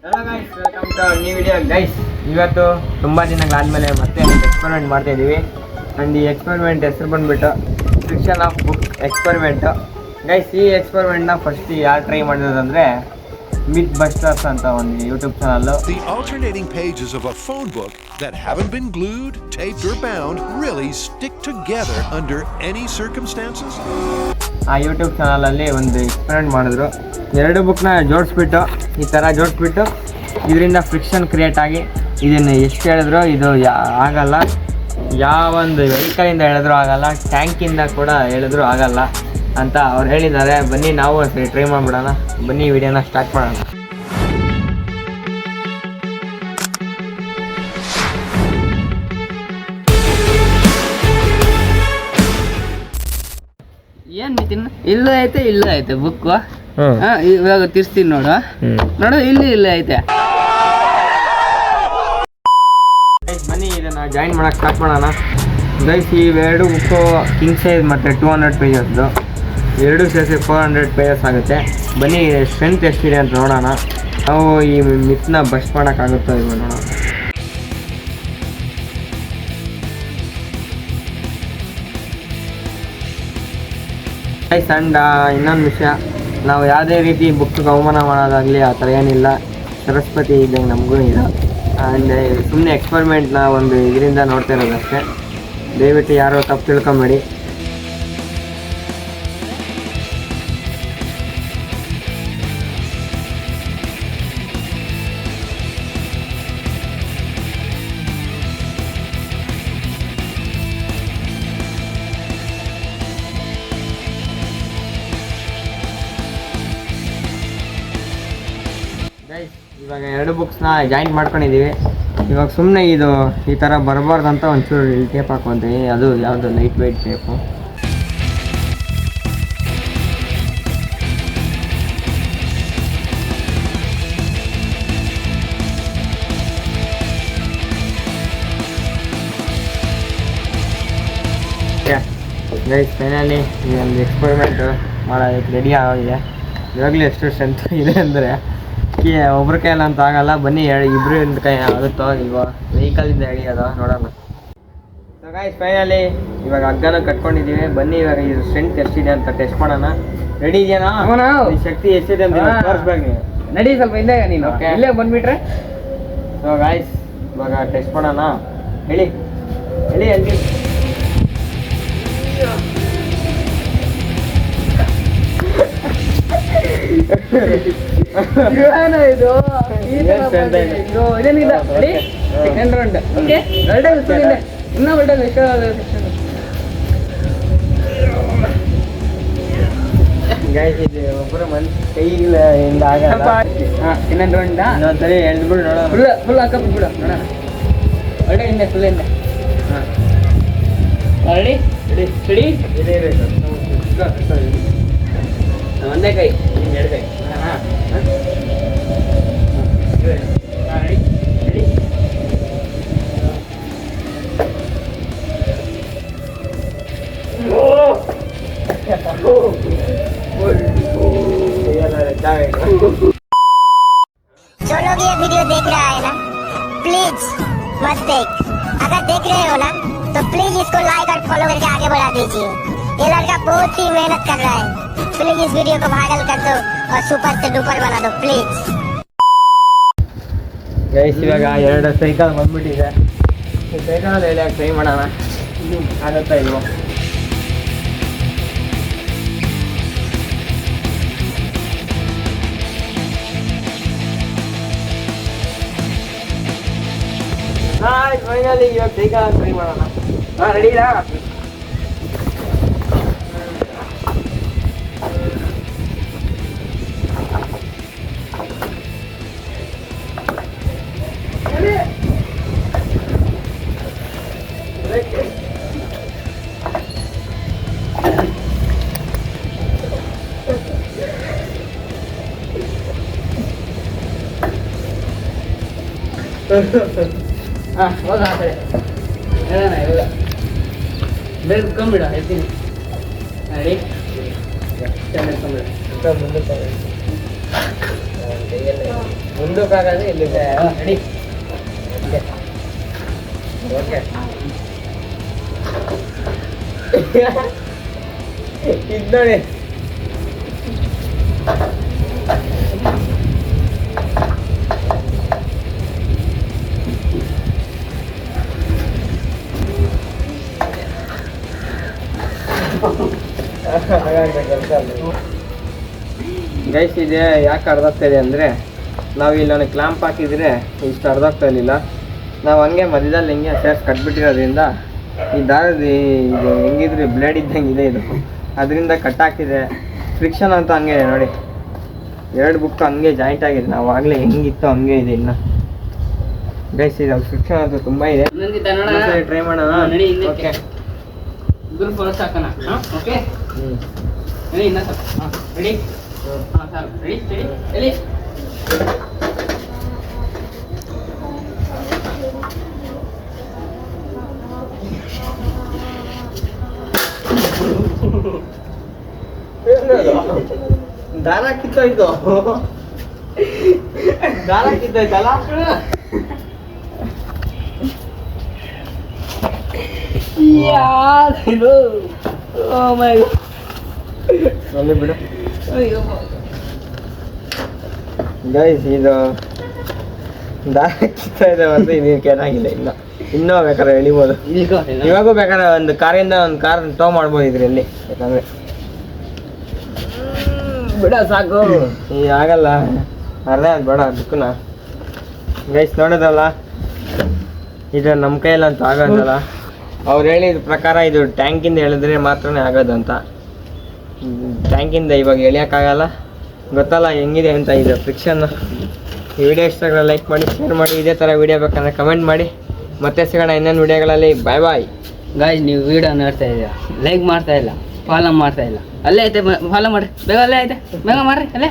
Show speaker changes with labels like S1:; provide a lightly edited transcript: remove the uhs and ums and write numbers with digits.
S1: Hello guys, welcome to new video guys. ಇವತ್ತು ತುಂಬ ದಿನಗಳಾದಮೇಲೆ ಮತ್ತೆ ಎಕ್ಸ್ಪೆರಿಮೆಂಟ್ ಮಾಡ್ತಾ ಇದ್ದೀವಿ. ಆ್ಯಂಡ್ ಈ ಎಕ್ಸ್ಪೆರಿಮೆಂಟ್ ಹೆಸರು ಬಂದುಬಿಟ್ಟು friction of book experiment. Guys, ಈ ಎಕ್ಸ್ಪೆರಿಮೆಂಟ್ನ ಫಸ್ಟ್ ಯಾರು ಟ್ರೈ ಮಾಡಿರೋದಂದರೆ ಮಿತ್ ಬಸ್ಟರ್ಸ್ ಅಂತ ಒಂದು YouTube channel.
S2: The alternating pages of a phone book that haven't been glued, taped or bound really stick together under any circumstances.
S1: ಆ YouTube ಚಾನಲಲ್ಲಿ ಒಂದು experiment ಮಾಡಿದ್ರು. ಎರಡು ಬುಕ್ನ ಜೋಡಿಸ್ಬಿಟ್ಟು ಈ ಥರ ಜೋಡಿಸ್ಬಿಟ್ಟು ಇದರಿಂದ ಫ್ರಿಕ್ಷನ್ ಕ್ರಿಯೇಟ್ ಆಗಿ ಇದನ್ನು ಎಷ್ಟು ಹೇಳಿದ್ರು ಇದು ಆಗಲ್ಲ. ಯಾವೊಂದು ವೆಹಿಕಲಿಂದ ಹೇಳಿದ್ರು ಆಗಲ್ಲ, ಟ್ಯಾಂಕಿಂದ ಕೂಡ ಹೇಳಿದ್ರು ಆಗಲ್ಲ ಅಂತ ಅವ್ರು ಹೇಳಿದ್ದಾರೆ. ಬನ್ನಿ ನಾವು ಸರಿ ಟ್ರೈ ಮಾಡಿಬಿಡೋಣ. ಬನ್ನಿ ವಿಡಿಯೋನ ಸ್ಟಾರ್ಟ್ ಮಾಡೋಣ.
S3: ಏನ್ ನಿತಿನ್ ಇಲ್ಲೇ ಐತೆ ಬುಕ್. ಇವಾಗ ತಿರ್ಸ್ತೀನಿ ನೋಡು ಇಲ್ಲಿ ಐತೆ.
S1: ಬನ್ನಿ ಇದನ್ನು ಜಾಯಿನ್ ಮಾಡೋಕ್ಕೆ ಸ್ಟಾರ್ಟ್ ಮಾಡೋಣ. ಗೈಸ್, ಇವೆರಡು ಬುಕ್ಕು ಕಿಂಗ್ ಸೈಜ್ ಮತ್ತು 200 ಪೇಜಸ್ದು, ಎರಡು ಸೇರಿಸಿ 400 ಪೇಜಸ್ ಆಗುತ್ತೆ. ಬನ್ನಿ ಸ್ಟ್ರೆಂತ್ ಎಷ್ಟಿದೆ ಅಂತ ನೋಡೋಣ. ನಾವು ಈ ಮಿತ್ನ ಬಸ್ಟ್ ಮಾಡೋಕ್ಕಾಗುತ್ತೋ ಇವಾಗ ನೋಡೋಣ. ಗೈಸ್, ಆ್ಯಂಡ್ ಇನ್ನೊಂದು ವಿಷಯ, ನಾವು ಯಾವುದೇ ರೀತಿ ಬುಕ್ಗೆ ಅವಮಾನ ಮಾಡೋದಾಗಲಿ ಆ ಥರ ಏನಿಲ್ಲ. ಸರಸ್ವತಿ ಇದ್ದಂಗೆ ನಮಗೂ ಇಲ್ಲ. ಆ್ಯಂಡ್ ಸುಮ್ಮನೆ ಎಕ್ಸ್ಪೆರಿಮೆಂಟ್ನ ಒಂದು ಇದರಿಂದ ನೋಡ್ತಾ ಇರೋದಷ್ಟೇ. ದಯವಿಟ್ಟು ಯಾರೋ ತಪ್ಪು ತಿಳ್ಕೊಂಬೇಡಿ. ಇವಾಗ ಎರಡು ಬುಕ್ಸ್ನ ಜಾಯಿನ್ ಮಾಡ್ಕೊಂಡಿದ್ದೀವಿ. ಇವಾಗ ಸುಮ್ಮನೆ ಇದು ಈ ಥರ ಬರಬಾರ್ದಂತ ಒಂಚೂರು ಇಲ್ಲಿ ಟೇಪ್ ಹಾಕೊಂತೀವಿ. ಅದು ಯಾವುದು light weight tape. Guys, finally ಈ ಒಂದು ಎಕ್ಸ್ಪೆರಿಮೆಂಟ್ ಮಾಡೋದಕ್ಕೆ ರೆಡಿ ಆಗಿದೆ. ಇವಾಗಲೂ ಎಷ್ಟು ಸ್ಟ್ರೆಂತ್ ಇದೆ ಅಂದರೆ ಒಬ್ರ ಕೈಯಲ್ಲಿ ಅಂತ ಆಗಲ್ಲ. ಬನ್ನಿ ಇಬ್ಬರು ಕೈ ಆಗುತ್ತೋ ಇವಾಗ ವೆಹಿಕಲಿಂದ ಎಳಿಯೋದು ನೋಡೋಣ. ಸೊ ಗೈಸ್, ಫೈನಲಿ ಇವಾಗ ಹಗ್ಗನ ಕಟ್ಕೊಂಡಿದ್ದೀವಿ. ಬನ್ನಿ ಇವಾಗ ಇದು ಸ್ಟ್ರೆಂತ್ ಎಷ್ಟಿದೆ ಅಂತ ಟೆಸ್ಟ್ ಮಾಡೋಣ. ರೆಡಿ ಇದೆಯಾ? ಶಕ್ತಿ ಎಷ್ಟಿದೆ ಅಂತ ತೋರಿಸ್ಬೇಕು ನೀವು.
S3: ನಡಿ ಸ್ವಲ್ಪ ಹಿಂದೆ ನೀನು ಇಲ್ಲೇ ಬಂದ್ಬಿಟ್ರೆ.
S1: ಸೊ ಗೈಸ್, ಇವಾಗ ಟೆಸ್ಟ್ ಮಾಡೋಣ. ಹೇಳಿ ಹೇಳಿ
S3: ಇದು ಇದೇನಿಲ್ಲ. Second round. ಓಕೆ, ಇನ್ನೂ ಒಳ್ಳೆ
S1: ಗೈಸ್, ಇದು ಒಬ್ಬರು ಮನ್ಸು ಕೈಯಿಂದ ಆಗಲ್ಲ.
S3: ಇನ್ನೊಂದು ರೌಂಡ
S1: ಇನ್ನೊಂದ್ಸರಿ ಎಳ್ದ್ಬಿಡು ನೋಡೋಣ.
S3: ಫುಲ್ ಹಾಕಬಿಡು ನೋಡೋಣ. ಒಳ್ಳೆ ಹಿಂದೆ ಫುಲ್ ಹಿಂದೆ. Ready ready ready. ಒಂದೇ ಕೈ, ಎರಡು ಕೈ.
S4: जो लोग ये वीडियो देख रहा है ना, प्लीज मत देख. अगर देख रहे हो ना तो प्लीज इसको लाइक और फॉलो करके आगे बढ़ा दीजिए. ये लड़का बहुत ही मेहनत कर रहा है. प्लीज इस वीडियो को वायरल कर दो और सुपर से डुपर बना दो प्लीज.
S1: ಗೈಸ್, ಇವಾಗ ಎರಡು ಸೈಕಲ್ ಬಂದ್ಬಿಟ್ಟಿದೆ. ಸೈಕಲ್ ಹೇಳಿ ಟ್ರೈ ಮಾಡೋಣ. ಆಗುತ್ತಾ ಇಲ್ವೋ? ಫೈನಲಿ ಇವಾಗ ಸೈಕಲ್ ಟ್ರೈ ಮಾಡೋಣ. ರೆಡಿನಾ?
S3: ಹೋಗ ಆ ಕಡೆ ಹೇಳೋಣ. ಇಲ್ಲ ಬೇರೆ ಕುತ್ಕೊಂಡ್ಬಿಡ, ಹೇಳ್ತೀನಿ. ರೆಡಿ? ಮುಂದೆ
S1: ಮುಂದಕ್ಕಾಗದೆ ಇಲ್ಲಿದೆ ರೆಡಿ ಓಕೆ ಇದು ನೋಡಿ ಗೈಸ್ ಇದೆ ಯಾಕೆ ಅರ್ಧಾಗ್ತಾ ಇದೆ ಅಂದರೆ ನಾವು ಇಲ್ಲಿ ಕ್ಲಾಂಪ್ ಹಾಕಿದರೆ ಇಷ್ಟು ಅರ್ಧಾಗ್ತಾ ಇರಲಿಲ್ಲ. ನಾವು ಹಂಗೆ ಮಧ್ಯದಲ್ಲಿ ಹಿಂಗೆ ಸೇರ್ಸಿ ಕಟ್ಬಿಟ್ಟಿರೋದ್ರಿಂದ ಈ ದಾರದ ಇದು ಹೆಂಗಿದ್ರೆ ಬ್ಲೇಡ್ ಇದ್ದಂಗೆ ಇದೆ ಇದು, ಅದರಿಂದ ಕಟ್ ಹಾಕಿದೆ. ಫ್ರಿಕ್ಷನ್ ಅಂತ ಹಂಗೆ ಇದೆ ನೋಡಿ, 2 ಬುಕ್ ಹಂಗೆ ಜಾಯಿಂಟ್ ಆಗಿದೆ. ನಾವು ಆಗಲೇ ಹೆಂಗಿತ್ತು ಹಂಗೆ ಇದೆ ಇನ್ನು. ಗೈಸ್ ಇದು ಫ್ರಿಕ್ಷನ್ ಅಂತೂ ತುಂಬ ಇದೆ. ಟ್ರೈ ಮಾಡೋಣ. ಓಕೆ
S3: ಇಬ್ಬರು ಫೋನ್ ಸಾಕೋಣ. ಓಕೆ ರೆಡಿ ಇನ್ನ ಸಾಕು. ರೆಡಿ ಹಾಂ ಸಾಕು. ರೆಡಿ ರೆಡಿ ಎಲ್ಲಿ
S1: ದಾರ ಕಿತ್ತೋಯ್ತು, ದಾರ ಕಿತ್ತೋಯ್ತಲ್ಲ.
S3: ಯಾರು ಓ ಮೈ
S1: ಅಲ್ಲಿ ಬಿಡು
S3: ಅಯ್ಯೋ
S1: ಗೈಸ್. ಇದು ದಾರ ಕಿತ್ತಾ ಇದೆ ಮತ್ತು ಇದು ಚೆನ್ನಾಗಿಲ್ಲ. ಇನ್ನೂ ಬೇಕಾದ್ರೆ ಎಳಿಬೋದು. ಇವಾಗೂ ಬೇಕಾದ್ರೆ ಒಂದು ಕಾರಿಂದ ಒಂದು ಕಾರ್ ಟೋ ಮಾಡ್ಬೋದು ಇದರಲ್ಲಿ. ಯಾಕಂದರೆ ಬಿಡ ಸಾಕು, ಈಗ ಆಗಲ್ಲ ಅರ್ಧ ಅದು ಬೇಡ ಅದಕ್ಕೂ. ಗೈಸ್ ನೋಡೋದಲ್ಲ, ಇದು ನಮ್ಮ ಕೈಯಲ್ಲಂತೂ ಆಗೋದಲ್ಲ. ಅವ್ರು ಹೇಳಿದ ಪ್ರಕಾರ ಇದು ಟ್ಯಾಂಕಿಂದ ಎಳೆದ್ರೆ ಮಾತ್ರನೇ ಆಗೋದಂತ. ಟ್ಯಾಂಕಿಂದ ಇವಾಗ ಎಳಿಯೋಕ್ಕಾಗಲ್ಲ. ಗೊತ್ತಲ್ಲ ಹೆಂಗಿದೆ ಅಂತ ಇದು ಫ್ರಿಕ್ಷನ್. ಈ ವಿಡಿಯೋ ಇಷ್ಟ ಆಗಲ್ಲ ಲೈಕ್ ಮಾಡಿ, ಶೇರ್ ಮಾಡಿ. ಇದೇ ಥರ ವಿಡಿಯೋ ಬೇಕಂದ್ರೆ ಕಮೆಂಟ್ ಮಾಡಿ. ಮತ್ತೆ ಸಿಗೋಣ ಇನ್ನೊಂದು ವಿಡಿಯೋಗಳಲ್ಲಿ. ಬಾಯ್ ಬಾಯ್.
S3: ಗಾಯ್ಸ್, ನೀವು ವಿಡಿಯೋ ನೋಡ್ತಾ ಇದ್ದೀರಾ, ಲೈಕ್ ಮಾಡ್ತಾ ಇಲ್ಲ, ಫಾಲೋ ಮಾಡ್ತಾ ಇಲ್ಲ. ಅಲ್ಲೇ ಐತೆ, ಫಾಲೋ ಮಾಡಿರಿ ಬೇಗ. ಅಲ್ಲೇ ಐತೆ, ಬೇಗ ಮಾಡಿರಿ ಅಲ್ಲೇ.